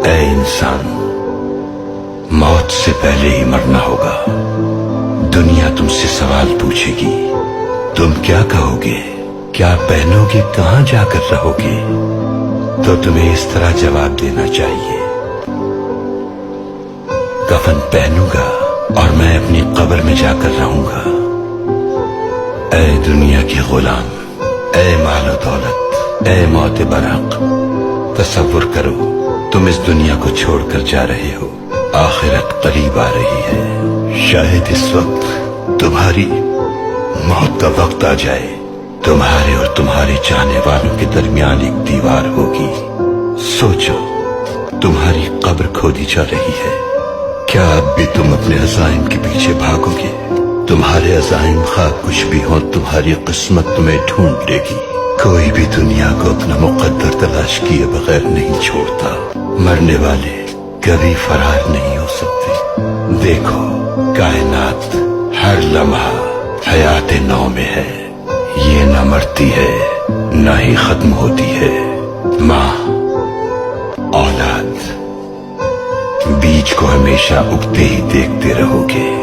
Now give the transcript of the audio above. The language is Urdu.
اے انسان، موت سے پہلے ہی مرنا ہوگا۔ دنیا تم سے سوال پوچھے گی، تم کیا کہو گے؟ کیا پہنو گے؟ کہاں جا کر رہو گے؟ تو تمہیں اس طرح جواب دینا چاہیے، کفن پہنوں گا اور میں اپنی قبر میں جا کر رہوں گا۔ اے دنیا کے غلام، اے مال و دولت، اے موت برق، تصور کرو تم اس دنیا کو چھوڑ کر جا رہے ہو، آخرت قریب آ رہی ہے۔ شاید اس وقت تمہاری موت کا وقت آ جائے، تمہارے اور تمہارے چاہنے والوں کے درمیان ایک دیوار ہوگی۔ سوچو، تمہاری قبر کھودی جا رہی ہے، کیا اب بھی تم اپنے عزائم کے پیچھے بھاگو گے؟ تمہارے عزائم خواہ کچھ بھی ہو، تمہاری قسمت تمہیں ڈھونڈ لے گی۔ کوئی بھی دنیا کو اپنا مقدر تلاش کیے بغیر نہیں چھوڑتا، مرنے والے کبھی فرار نہیں ہو سکتے۔ دیکھو، کائنات ہر لمحہ حیات نو میں ہے، یہ نہ مرتی ہے نہ ہی ختم ہوتی ہے۔ ماں، اولاد، بیج کو ہمیشہ اگتے ہی دیکھتے رہو گے۔